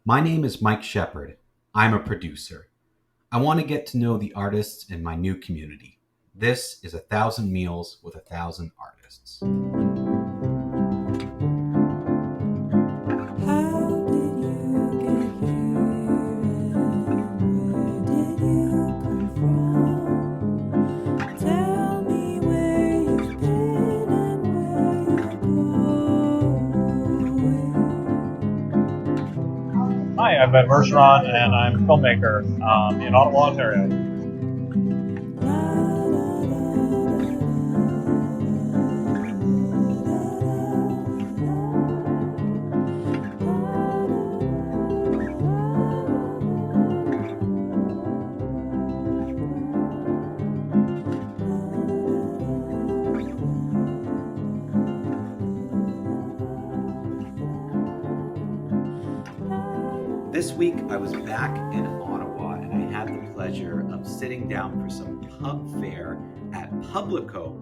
My name is Mike Shepard. I'm a producer. I want to get to know the artists in my new community. This is 1,000 Meals with 1,000 Artists. Hi, I'm Ben Bergeron, and I'm a filmmaker in Ottawa, Ontario. This week I was back in Ottawa and I had the pleasure of sitting down for some pub fare at Publico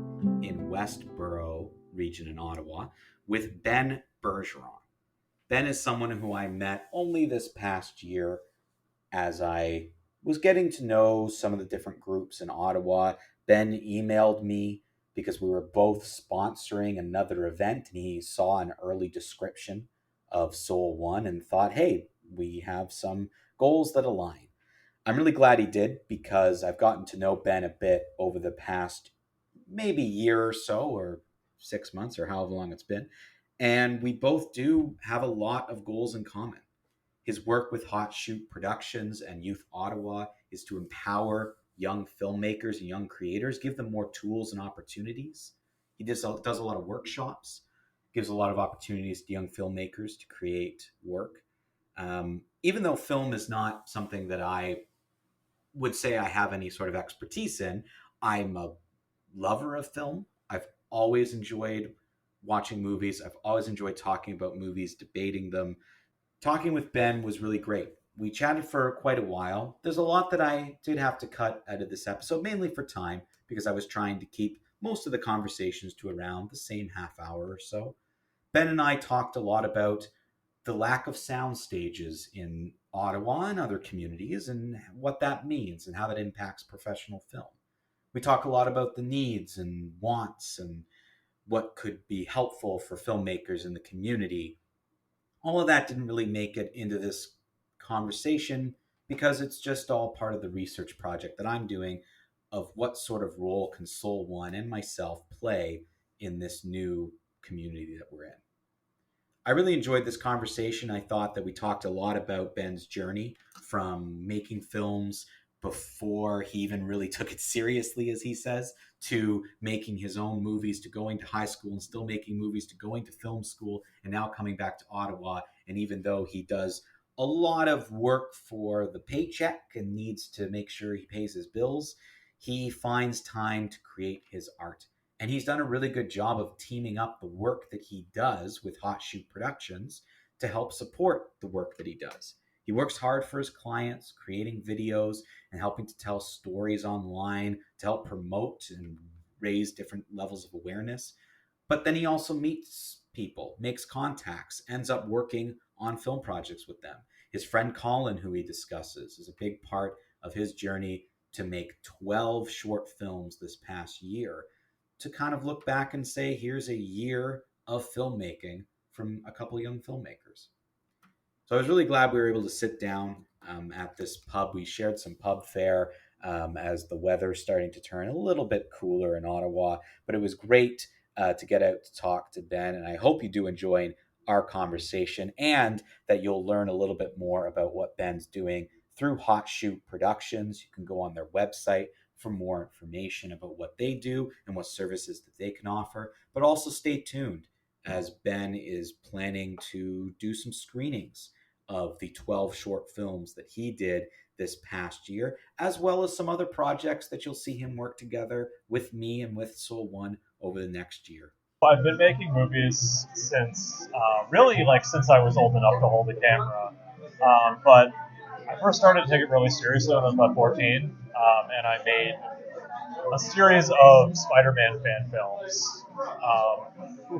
in Westboro region in Ottawa with Ben Bergeron. Ben is someone who I met only this past year as I was getting to know some of the different groups in Ottawa. Ben emailed me because we were both sponsoring another event and he saw an early description of Soul One and thought, hey, we have some goals that align. I'm really glad he did because I've gotten to know Ben a bit over the past maybe year or so, or 6 months, or however long it's been. And we both do have a lot of goals in common. His work with Hot Shoot Productions and Youth Ottawa is to empower young filmmakers and young creators, give them more tools and opportunities. He does a lot of workshops, gives a lot of opportunities to young filmmakers to create work. Even though film is not something that I would say I have any sort of expertise in, I'm a lover of film. I've always enjoyed watching movies. I've always enjoyed talking about movies, debating them. Talking with Ben was really great. We chatted for quite a while. There's a lot that I did have to cut out of this episode, mainly for time, because I was trying to keep most of the conversations to around the same half hour or so. Ben and I talked a lot about the lack of sound stages in Ottawa and other communities and what that means and how that impacts professional film. We talk a lot about the needs and wants and what could be helpful for filmmakers in the community. All of that didn't really make it into this conversation because it's just all part of the research project that I'm doing of what sort of role can Soul One and myself play in this new community that we're in. I really enjoyed this conversation. I thought that we talked a lot about Ben's journey from making films before he even really took it seriously, as he says, to making his own movies, to going to high school and still making movies, to going to film school, and now coming back to Ottawa. And even though he does a lot of work for the paycheck and needs to make sure he pays his bills, he finds time to create his art. And he's done a really good job of teaming up the work that he does with Hot Shoot Productions to help support the work that he does. He works hard for his clients, creating videos and helping to tell stories online to help promote and raise different levels of awareness. But then he also meets people, makes contacts, ends up working on film projects with them. His friend Colin, who he discusses, is a big part of his journey to make 12 short films this past year, to kind of look back and say, here's a year of filmmaking from a couple of young filmmakers. So I was really glad we were able to sit down at this pub. We shared some pub fare as the weather's starting to turn a little bit cooler in Ottawa, but it was great to get out to talk to Ben, and I hope you do enjoy our conversation and that you'll learn a little bit more about what Ben's doing through Hot Shoot Productions. You can go on their website for more information about what they do and what services that they can offer. But also stay tuned as Ben is planning to do some screenings of the 12 short films that he did this past year, as well as some other projects that you'll see him work together with me and with Soul One over the next year. I've been making movies since, since I was old enough to hold a camera. But I first started to take it really seriously when I was about 14, and I made a series of Spider-Man fan films.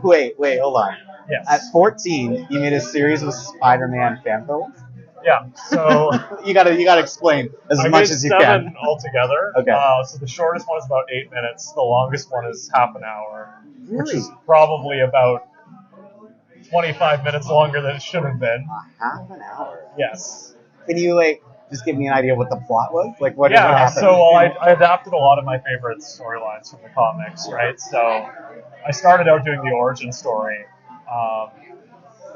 Wait, hold on. Yes. At 14, you made a series of Spider-Man fan films? Yeah. So you gotta explain as I much made as you 7 can. altogether. Okay. So the shortest one is about 8 minutes. The longest one is half an hour, which Really? is probably about 25 minutes longer than it should have been. Half an hour. Yes. Can you just give me an idea what the plot was? Like what Yeah, happened? so I adapted a lot of my favorite storylines from the comics, right? So I started out doing the origin story.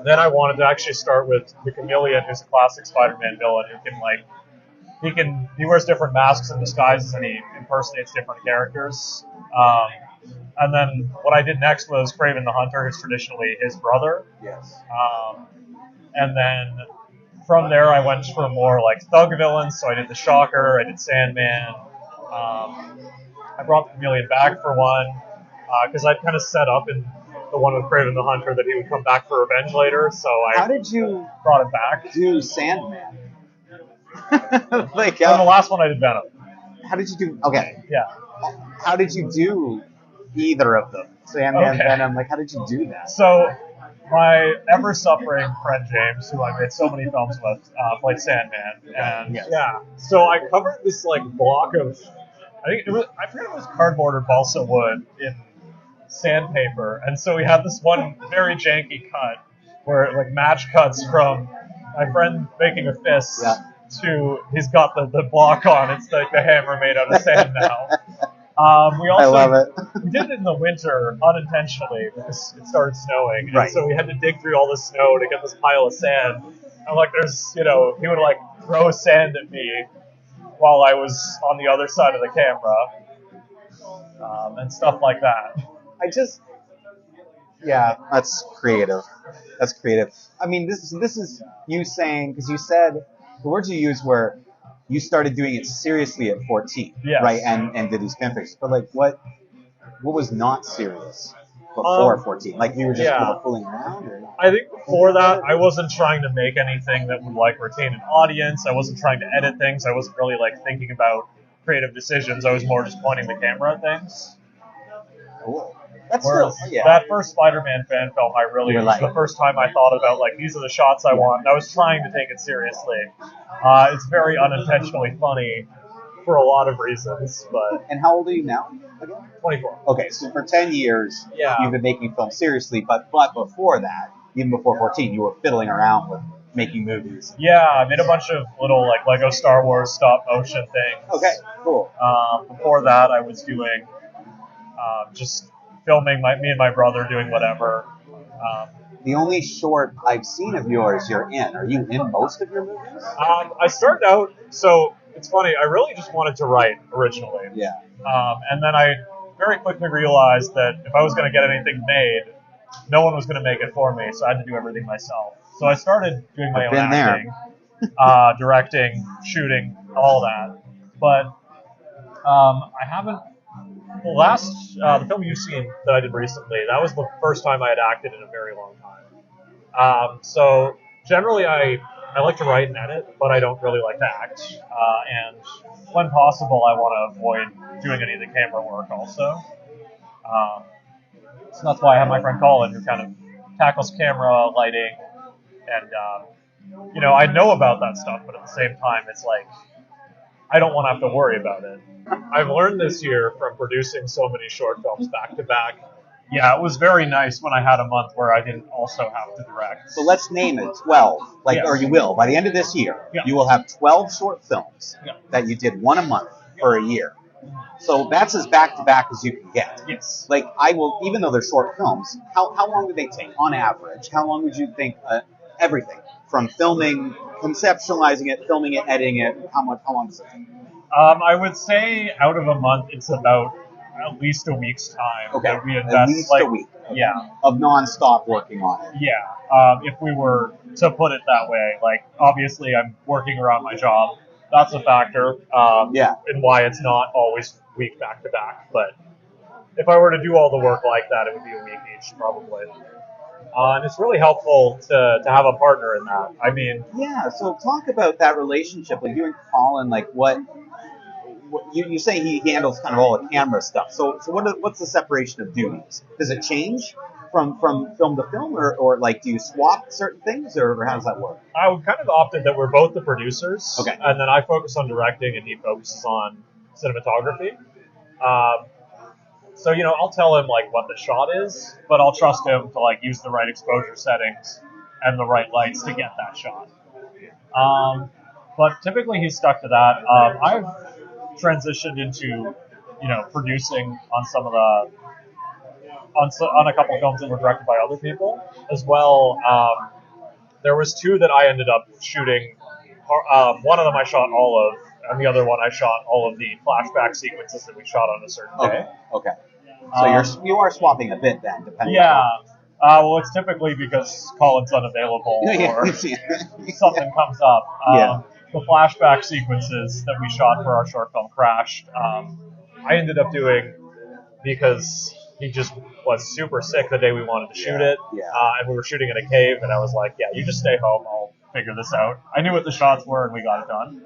Then I wanted to actually start with the Chameleon, who's a classic Spider-Man villain he wears different masks and disguises, and he impersonates different characters. And then what I did next was Kraven the Hunter, who's traditionally his brother. Yes. And then from there, I went for more like thug villains. So I did the Shocker, I did Sandman. I brought the Chameleon back for one because I'd kind of set up in the one with Kraven the Hunter that he would come back for revenge later. So How did you brought him back. do Sandman? And the last one I did Venom. How did you do? Okay. Yeah. How did you do either of them? Sandman, Okay. Venom. How did you do that? So my ever-suffering friend James, who I made so many films with, played Sandman, and Yes. yeah. So I covered this block of, I forget if it was cardboard or balsa wood in sandpaper, and so we had this one very janky cut where match cuts from my friend making a fist to he's got the block on. It's like the hammer made out of sand now. We also, I love it. We did it in the winter unintentionally because it started snowing. Right. And so we had to dig through all the snow to get this pile of sand. And there's, he would throw sand at me while I was on the other side of the camera. And stuff like that. That's creative. That's creative. I mean, this is you saying, because you said, the words you used were, you started doing it seriously at 14, yes. right? And did these fanfics. But what was not serious before 14? You were just fooling around? Or? I think before that, I wasn't trying to make anything that would retain an audience. I wasn't trying to edit things. I wasn't really thinking about creative decisions. I was more just pointing the camera at things. Cool. That first Spider-Man fan film, was the first time I thought about, these are the shots I want. And I was trying to take it seriously. It's very unintentionally funny for a lot of reasons. And how old are you now, again? 24. Okay, so for 10 years, you've been making films seriously, but before that, even before 14, you were fiddling around with making movies. Yeah, I made a bunch of little, Lego Star Wars stop-motion things. Okay, cool. Before that, I was doing just filming me and my brother doing whatever. The only short I've seen of yours you're in. Are you in most of your movies? I started out, so it's funny, I really just wanted to write originally. Yeah. And then I very quickly realized that if I was going to get anything made, no one was going to make it for me, so I had to do everything myself. So I started doing my own acting, directing, shooting, all that. But I haven't... the film you've seen that I did recently, that was the first time I had acted in a very long time. So generally I like to write and edit, but I don't really like to act. And when possible, I want to avoid doing any of the camera work also. So that's why I have my friend Colin, who kind of tackles camera, lighting, and I know about that stuff, but at the same time, it's I don't want to have to worry about it. I've learned this year from producing so many short films back to back. Yeah, it was very nice when I had a month where I didn't also have to direct. So let's name it 12, or you will. By the end of this year, you will have 12 short films that you did one a month for a year. So that's as back to back as you can get. Yes. I will, even though they're short films, how long do they take on average? How long would you think everything from filming, conceptualizing it, filming it, editing it? How long does it take? I would say out of a month, it's about at least a week's time. Okay, that we invest, at least a week. Yeah. Of nonstop working on it. Yeah. If we were to put it that way, obviously I'm working around my job. That's a factor. And why it's not always week back to back. But if I were to do all the work like that, it would be a week each probably. And it's really helpful to have a partner in that. I mean... Yeah, so talk about that relationship. You and Colin, what you say he handles kind of all the camera stuff. So what's the separation of duties? Does it change from film to film, or like do you swap certain things, or how does that work? I kind of opted that we're both the producers, Okay. and then I focus on directing and he focuses on cinematography. So, I'll tell him like what the shot is, but I'll trust him to like use the right exposure settings and the right lights to get that shot. But typically he's stuck to that. I've transitioned into, producing on some of the on a couple of films that were directed by other people as well. There was two that I ended up shooting. One of them I shot all of, and the other one I shot all of the flashback sequences that we shot on a certain day. Okay. So you are swapping a bit then, depending. Yeah. on... Well, it's typically because Colin's unavailable or Yeah. something comes up. Yeah. The flashback sequences that we shot for our short film Crashed, I ended up doing because he just was super sick the day we wanted to shoot it. Yeah. And we were shooting in a cave, and I was like, yeah, you just stay home. I'll figure this out. I knew what the shots were, and we got it done.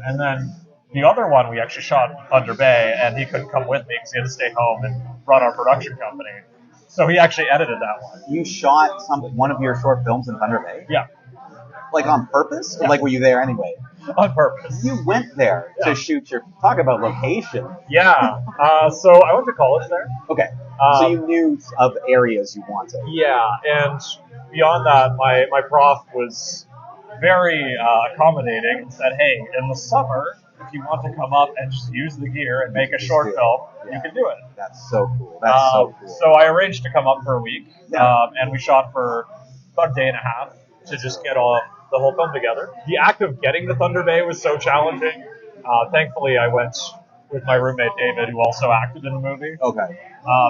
And then the other one we actually shot in Thunder Bay, and he couldn't come with me because he had to stay home and run our production company. So he actually edited that one. You shot one of your short films in Thunder Bay? Yeah. Like on purpose? Yeah. Or like were you there anyway? On purpose. You went there to shoot talk about location. Yeah. So I went to college there. Okay. So you knew of areas you wanted. Yeah, and beyond that, my prof was very accommodating and said, hey, in the summer, if you want to come up and just use the gear and make a short film, you can do it. That's so cool. That's so cool. So I arranged to come up for a week, Yeah. and we shot for about a day and a half to just get the whole film together. The act of getting to Thunder Bay was so challenging. Thankfully, I went with my roommate David, who also acted in the movie. Okay.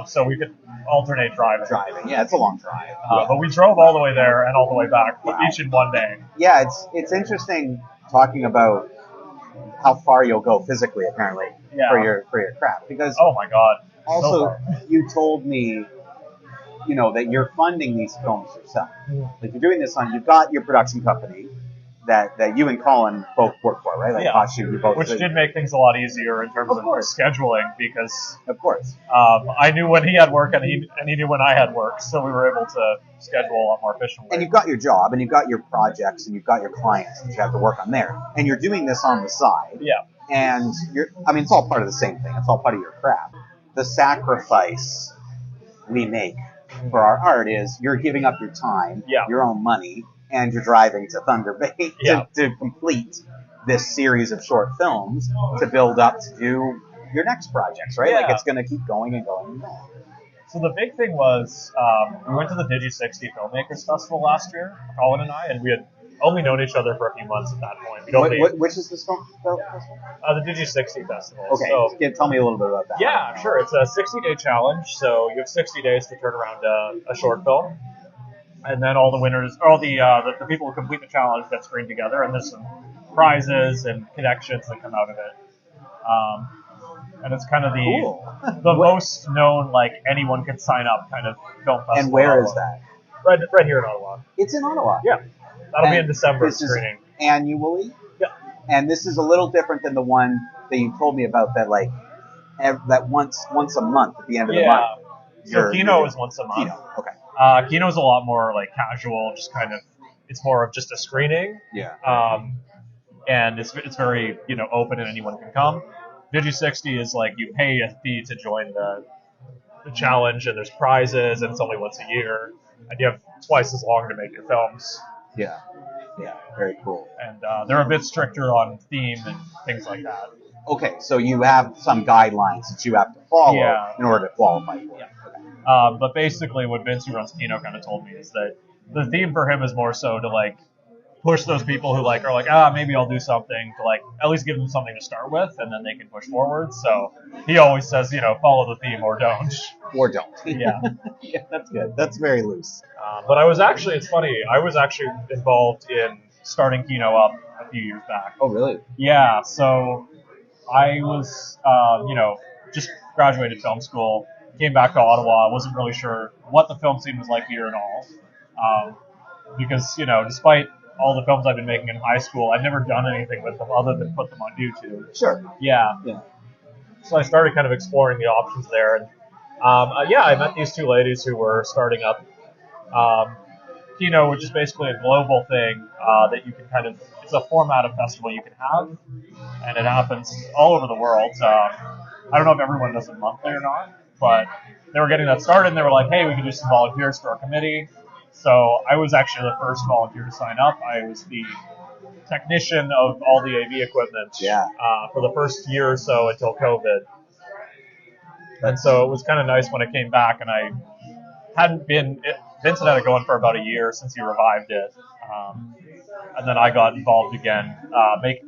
So we could alternate driving. Yeah, it's a long drive. But we drove all the way there and all the way back, each in one day. Yeah, it's interesting talking about how far you'll go physically, apparently, for your craft. Because oh my god, also you told me, that you're funding these films yourself. Like you're doing this you've got your production company that you and Colin both work for, right? Like you both. Which did make things a lot easier in terms of scheduling because, of course, I knew when he had work and he knew when I had work, so we were able to schedule a lot more efficiently. And you've got your job, and you've got your projects, and you've got your clients that you have to work on there, and you're doing this on the side. Yeah. And it's all part of the same thing. It's all part of your craft. The sacrifice we make for our art is you're giving up your time, your own money, and you're driving to Thunder Bay to complete this series of short films to build up to do your next projects, right? Yeah. Like it's going to keep going and going and going. So the big thing was we went to the Digi60 Filmmakers Festival last year, Colin and I, and we had only known each other for a few months at that point. Which is this film festival? The Digi60 Festival. Okay, so, tell me a little bit about that. Yeah, sure. It's a 60-day challenge, so you have 60 days to turn around a short film. And then all the winners, or all the people who complete the challenge get screened together, and there's some prizes and connections that come out of it. And it's kind of the most known, like anyone can sign up kind of film festival. And where is that? Right here in Ottawa. It's in Ottawa. Yeah, that'll be in December screening. Annually. Yeah. And this is a little different than the one that you told me about that once a month at the end of the month. So Kino is once a month. Kino. Okay. Kino's a lot more like casual, just kind of, it's more of just a screening. Yeah. And it's very, open and anyone can come. Digi60 is like you pay a fee to join the challenge, and there's prizes, and it's only once a year, and you have twice as long to make your films. Yeah. Yeah. Very cool. And they're a bit stricter on theme and things like that. Okay, so you have some guidelines that you have to follow in order to qualify for it. Yeah. Okay. But basically what Vince, who runs Kino, kind of told me is that the theme for him is more so to like push those people who are like, maybe I'll do something, to like at least give them something to start with, and then they can push forward. So he always says, follow the theme or don't. Or don't. Yeah. Yeah, that's good. That's very loose. But it's funny, I was actually involved in starting Kino up a few years back. Oh, really? Yeah, so I was, just graduated film school, came back to Ottawa. I wasn't really sure what the film scene was like here at all. Because, despite all the films I've been making in high school, I'd never done anything with them other than put them on YouTube. Sure. Yeah. Yeah. So I started kind of exploring the options there, and Yeah, I met these two ladies who were starting up Kino, which is basically a global thing that you can kind of, it's a format of festival you can have, and it happens all over the world. I don't know if everyone does it monthly or not, but they were getting that started, and they were like, hey, we can do some volunteers for our committee. So I was actually the first volunteer to sign up. I was the technician of all the AV equipment for the first year or so until COVID. And so it was kind of nice when it came back, and I hadn't been, Vincent had it going for about a year since he revived it. And then I got involved again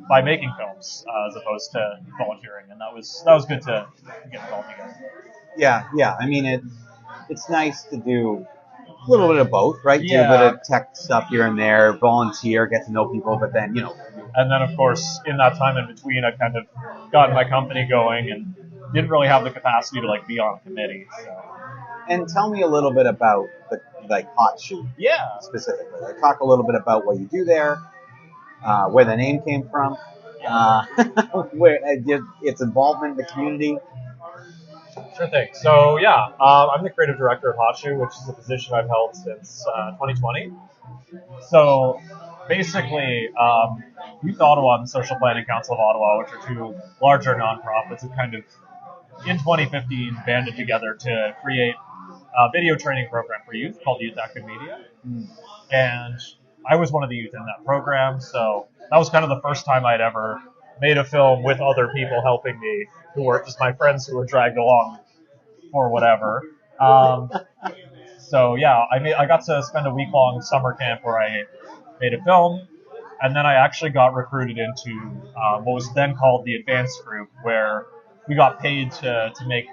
by making films as opposed to volunteering, and that was good to get involved again. Yeah. I mean, it's nice to do a little bit of both, right? Yeah. Do a bit of tech stuff here and there, volunteer, get to know people, but then, And then, of course, in that time in between, I kind of got my company going and didn't really have the capacity to be on a committee. So. And tell me a little bit about the Hot Shoot. Yeah. Specifically, talk a little bit about what you do there, where the name came from, where its involvement in the community. Sure thing. So yeah, I'm the creative director of Hot Shoe, which is a position I've held since 2020. So basically, Youth Ottawa and the Social Planning Council of Ottawa, which are two larger nonprofits, have kind of in 2015 banded together to create a video training program for youth called Youth Active Media. And I was one of the youth in that program, so that was kind of the first time I'd ever made a film with other people helping me, who were just my friends who were dragged along for whatever. So yeah, I got to spend a week-long summer camp where I made a film, and then I actually got recruited into what was then called the advanced group, where we got paid to make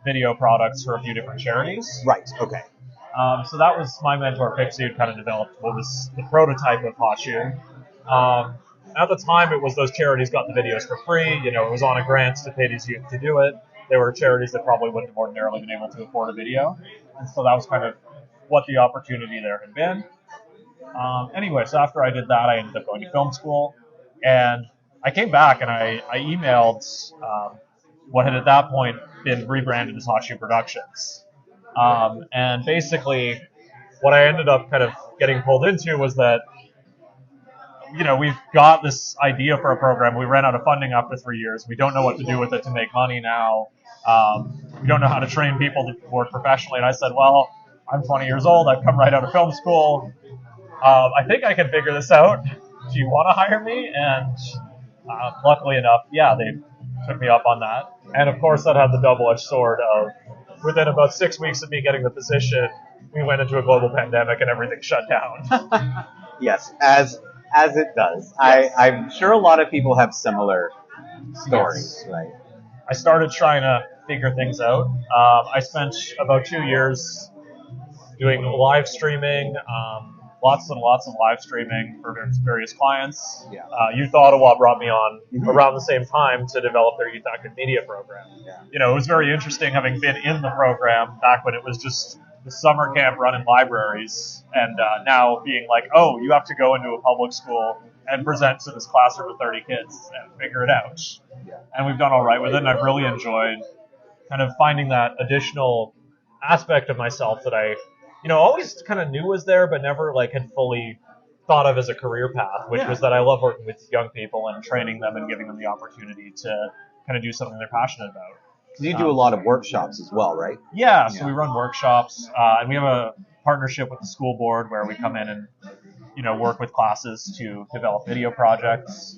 video products for a few different charities. Right, okay. So that was my mentor, Pixie, who kind of developed what was the prototype of Hot Shoe. At the time, it was those charities got the videos for free. It was on a grant to pay these youth to do it. They were charities that probably wouldn't have ordinarily been able to afford a video. And so that was kind of what the opportunity there had been. Anyway, so after I did that, I ended up going to film school. And I came back and I emailed what had at that point been rebranded as Hot Shoe Productions. And basically, what I ended up kind of getting pulled into was that, we've got this idea for a program. We ran out of funding after 3 years. We don't know what to do with it to make money now. We don't know how to train people to work professionally. And I said, well, I'm 20 years old. I've come right out of film school. I think I can figure this out. Do you want to hire me? And luckily enough, they took me up on that. And of course, that had the double-edged sword of within about 6 weeks of me getting the position, we went into a global pandemic and everything shut down. Yes, as it does. Yes. I'm sure a lot of people have similar stories, yes. Right? I started trying to figure things out. I spent about 2 years doing live streaming, lots and lots of live streaming for various clients. Yeah. Youth Ottawa brought me on around the same time to develop their Youth Active Media program. Yeah. It was very interesting having been in the program back when it was just the summer camp run in libraries, and now being like, oh, you have to go into a public school and present to this classroom of 30 kids and figure it out. Yeah. And we've done all right with it, and I've really enjoyed kind of finding that additional aspect of myself that I always kind of knew was there, but never had fully thought of as a career path, which was that I love working with young people and training them and giving them the opportunity to kind of do something they're passionate about. You do a lot of workshops as well, right? Yeah, so we run workshops, and we have a partnership with the school board where we come in and work with classes to develop video projects.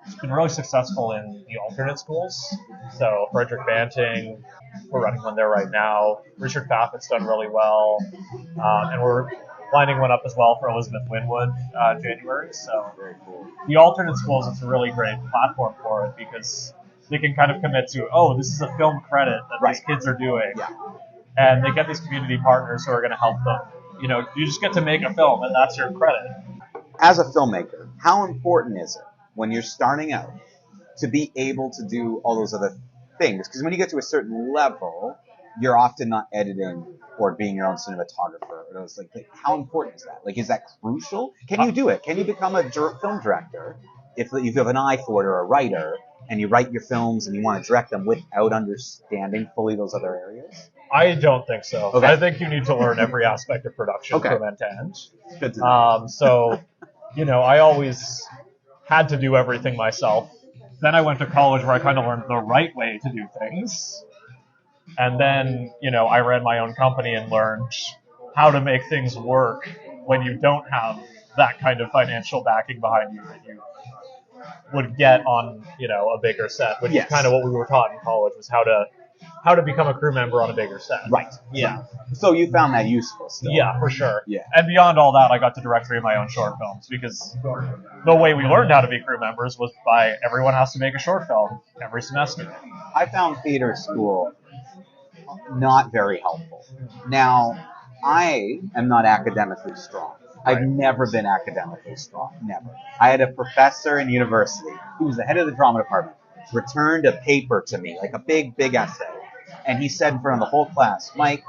It's been really successful in the alternate schools. So Frederick Banting, we're running one there right now. Richard Faffitt's done really well, and we're lining one up as well for Elizabeth Winwood January. So very cool. The alternate schools, it's a really great platform for it because they can kind of commit to, this is a film credit that these kids are doing. Yeah. And they get these community partners who are going to help them. You just get to make a film, and that's your credit. As a filmmaker, how important is it when you're starting out to be able to do all those other things? Because when you get to a certain level, you're often not editing or being your own cinematographer. How important is that? Is that crucial? Can you do it? Can you become a film director if you have an eye for it, or a writer, and you write your films and you want to direct them without understanding fully those other areas? I don't think so. Okay. I think you need to learn every aspect of production Okay. from end to end. Good to know. So, I always had to do everything myself. Then I went to college where I kind of learned the right way to do things. And then, I ran my own company and learned how to make things work when you don't have that kind of financial backing behind you that you would get on, a bigger set, which Yes. is kind of what we were taught in college, was how to become a crew member on a bigger set. Right. Yeah. So you found that useful still. Yeah, for sure. Yeah. And beyond all that, I got to direct 3 of my own short films, because the way we learned how to be crew members was by everyone has to make a short film every semester. I found theater school not very helpful. Now, I am not academically strong. I've never been academically strong. Never. I had a professor in university. He was the head of the drama department. Returned a paper to me, like a big, big essay. And he said in front of the whole class, Mike,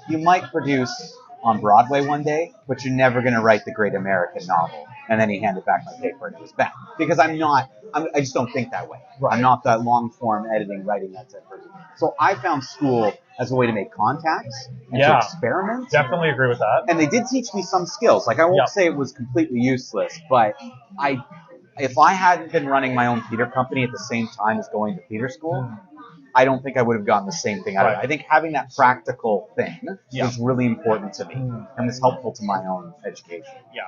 you might produce on Broadway one day, but you're never going to write the great American novel. And then he handed back my paper and it was back. Because I just don't think that way. Right. I'm not that long form editing, writing, that type of person. So I found school as a way to make contacts and to experiment. Definitely agree with that. And they did teach me some skills. Like, I won't say it was completely useless, but if I hadn't been running my own theater company at the same time as going to theater school, I don't think I would have gotten the same thing out of it. I think having that practical thing was really important to me and was helpful to my own education. Yeah.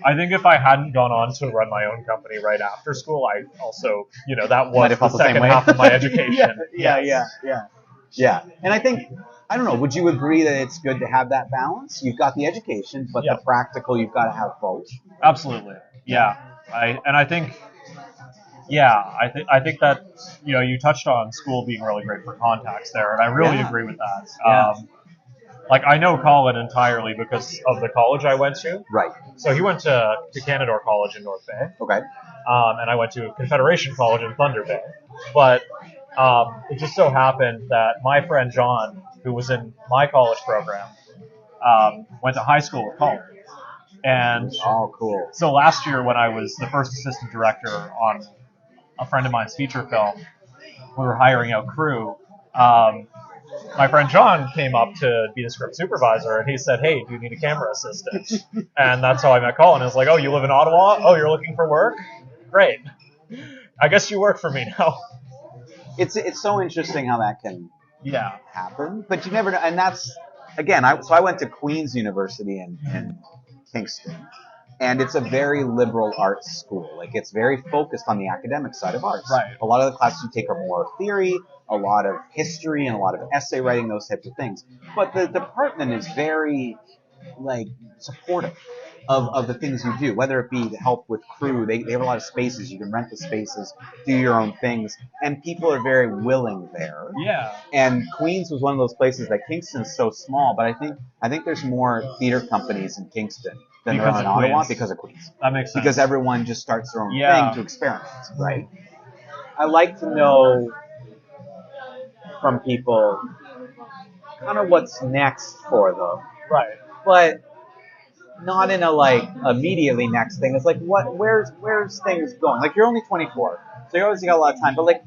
I think if I hadn't gone on to run my own company right after school, I also, that was the second half of my education. Yeah. And I think, I don't know, would you agree that it's good to have that balance? You've got the education, but the practical, you've got to have both. Absolutely. Yeah. I think that, you touched on school being really great for contacts there, and I really agree with that. I know Colin entirely because of the college I went to. Right. So he went to Canadore College in North Bay. Okay. And I went to Confederation College in Thunder Bay. But it just so happened that my friend John, who was in my college program, went to high school with Colin. And cool. So last year, when I was the first assistant director on a friend of mine's feature film, we were hiring out crew. My friend John came up to be the script supervisor, and he said, "Hey, do you need a camera assistant?" And that's how I met Colin. It's like, "Oh, you live in Ottawa? Oh, you're looking for work? Great. I guess you work for me now." It's so interesting how that can happen, but you never know. And that's, again, I went to Queen's University in Kingston, and it's a very liberal arts school. Like, it's very focused on the academic side of arts. Right. A lot of the classes you take are more theory, a lot of history, and a lot of essay writing, those types of things. But the department is very, supportive of the things you do, whether it be to help with crew. They have a lot of spaces. You can rent the spaces, do your own things, and people are very willing there. Yeah. And Queens was one of those places that Kingston's so small, but I think there's more theater companies in Kingston than there are in Ottawa because of Queens. That makes sense. Because everyone just starts their own thing to experiment, right? I like to know from people kind of what's next for them. Right. But not in a immediately next thing. It's like, where's things going? Like, you're only 24, so you obviously got a lot of time, but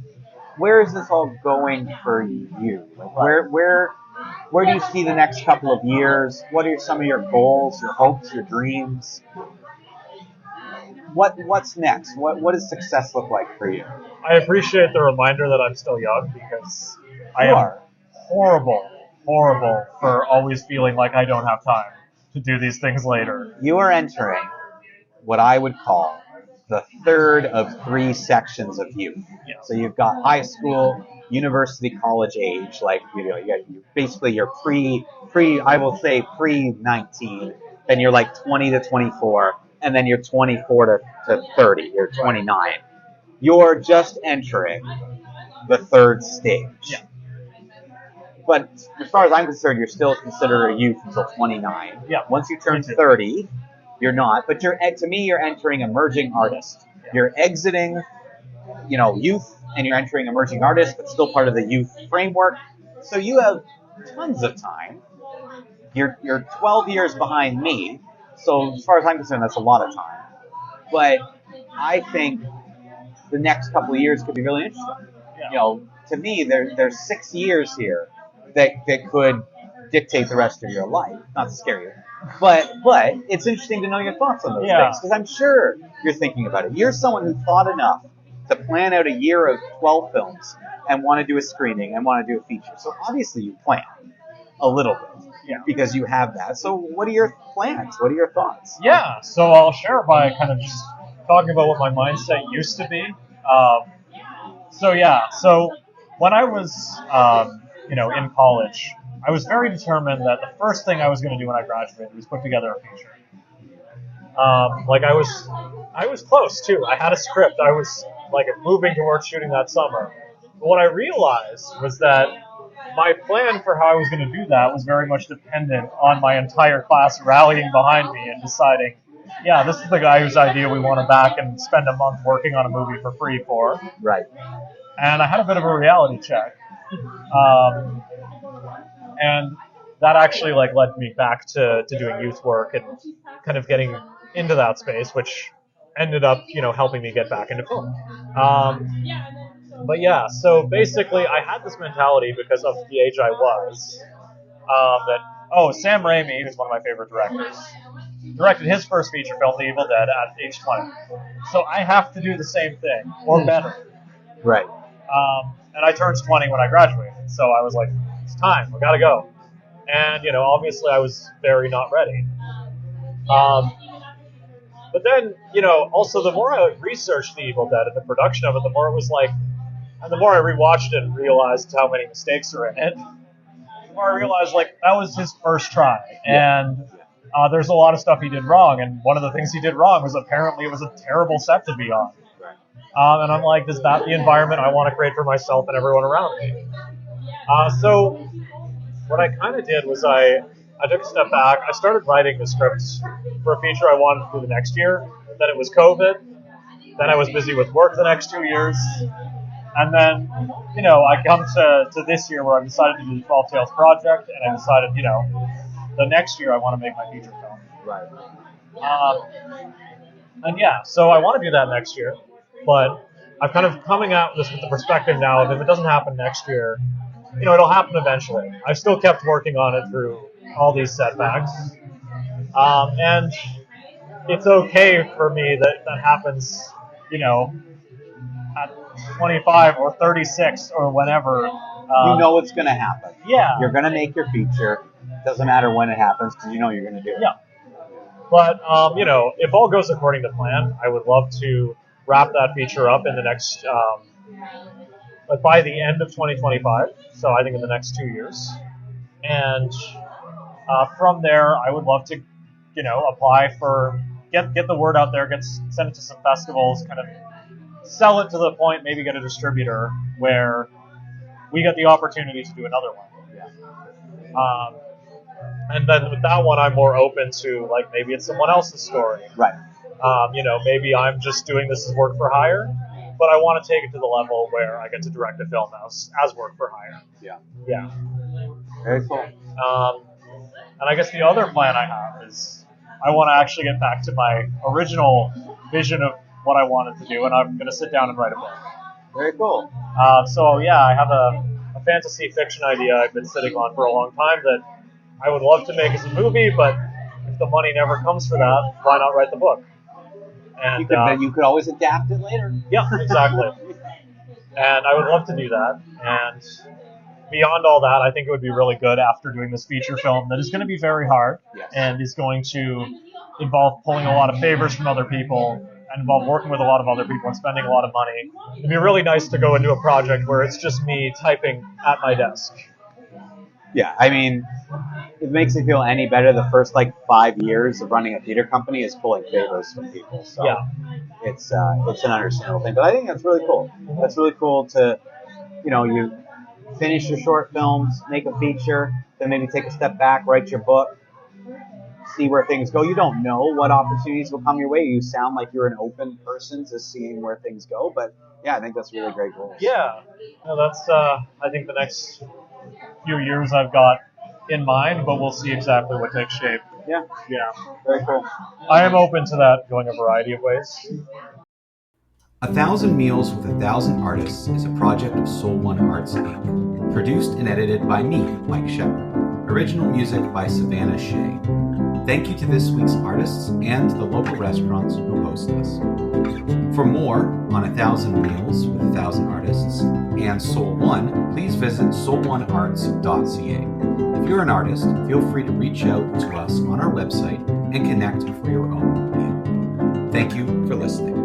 where is this all going for you? Like, where do you see the next couple of years? What are some of your goals, your hopes, your dreams? What's next? What does success look like for you? I appreciate the reminder that I'm still young, because I am horrible for always feeling like I don't have time to do these things later. You are entering what I would call the third of 3 sections of youth. Yeah. So you've got high school, university, college age, basically you're I will say pre-19, then you're 20 to 24, and then you're 24 to 30, you're 29. You're just entering the third stage. Yeah. But as far as I'm concerned, you're still considered a youth until 29. Yeah. Once you turn 30, you're not. But to me, you're entering emerging artist. Yeah. You're exiting, youth, and you're entering emerging artist, but still part of the youth framework. So you have tons of time. You're 12 years behind me. So as far as I'm concerned, that's a lot of time. But I think the next couple of years could be really interesting. Yeah. To me, there's 6 years here that could dictate the rest of your life. Not to scare you, but it's interesting to know your thoughts on those things, because I'm sure you're thinking about it. You're someone who thought enough to plan out a year of 12 films and want to do a screening and want to do a feature. So obviously you plan a little bit, because you have that. So what are your plans? What are your thoughts? Yeah, so I'll share by kind of just talking about what my mindset used to be. So when I was, in college, I was very determined that the first thing I was going to do when I graduated was put together a feature. I was close too. I had a script. I was moving towards shooting that summer. But what I realized was that my plan for how I was going to do that was very much dependent on my entire class rallying behind me and deciding, yeah, this is the guy whose idea we want to back and spend a month working on a movie for free for. Right. And I had a bit of a reality check. And that actually led me back to doing youth work and kind of getting into that space, which ended up, helping me get back into film. But yeah, so basically I had this mentality because of the age I was, Sam Raimi, who's one of my favorite directors, directed his first feature film, The Evil Dead, at age 20. So I have to do the same thing, or better. Right. And I turned 20 when I graduated, so I was like, it's time, I gotta go. And, obviously I was very not ready. But then, also the more I researched The Evil Dead and the production of it, the more it was and the more I rewatched it and realized how many mistakes are in it, the more I realized, that was his first try. And there's a lot of stuff he did wrong, and one of the things he did wrong was apparently it was a terrible set to be on. And I'm like, is that the environment I want to create for myself and everyone around me? So what I kind of did was I took a step back. I started writing the scripts for a feature I wanted to do the next year. Then it was COVID. Then I was busy with work the next 2 years. And then, I come to this year where I decided to do the 12 Tales project, and I decided, the next year I want to make my feature film. Right. So I want to do that next year. But I'm kind of coming at this with the perspective now of if it doesn't happen next year, it'll happen eventually. I've still kept working on it through all these setbacks. And it's okay for me that happens, at 25 or 36 or whenever. It's going to happen. Yeah. You're going to make your feature. Doesn't matter when it happens, because you're going to do it. Yeah. But, if all goes according to plan, I would love to wrap that feature up in the next, by the end of 2025. So I think in the next 2 years. And from there, I would love to, apply for, get the word out there, send it to some festivals, kind of sell it to the point, maybe get a distributor where we get the opportunity to do another one. Yeah. And then with that one, I'm more open to, maybe it's someone else's story. Right. Maybe I'm just doing this as work for hire, but I want to take it to the level where I get to direct a film as work for hire. Yeah. Yeah. Very cool. And I guess the other plan I have is I want to actually get back to my original vision of what I wanted to do, and I'm going to sit down and write a book. Very cool. I have a fantasy fiction idea I've been sitting on for a long time that I would love to make as a movie, but if the money never comes for that, why not write the book? And you could always adapt it later. Yeah, exactly. And I would love to do that. And beyond all that, I think it would be really good after doing this feature film that is going to be very hard and is going to involve pulling a lot of favors from other people and involve working with a lot of other people and spending a lot of money. It'd be really nice to go into a project where it's just me typing at my desk. Yeah, I mean, if it makes me feel any better, the first 5 years of running a theater company is pulling favors from people. So it's an understandable thing. But I think that's really cool. That's really cool to, you finish your short films, make a feature, then maybe take a step back, write your book, see where things go. You don't know what opportunities will come your way. You sound like you're an open person to seeing where things go. But yeah, I think that's really great goals. Yeah, that's I think the next few years I've got in mind, but we'll see exactly what takes shape. Yeah. Yeah. Very cool. I am open to that going a variety of ways. 1,000 Meals with 1,000 Artists is a project of Soul One Arts Inc., produced and edited by me, Mike Shepard. Original music by Savannah Shea. Thank you to this week's artists and the local restaurants who host us. For more on 1,000 Meals with 1,000 Artists and Soul One, please visit soulonearts.ca. If you're an artist, feel free to reach out to us on our website and connect for your own meal. Thank you for listening.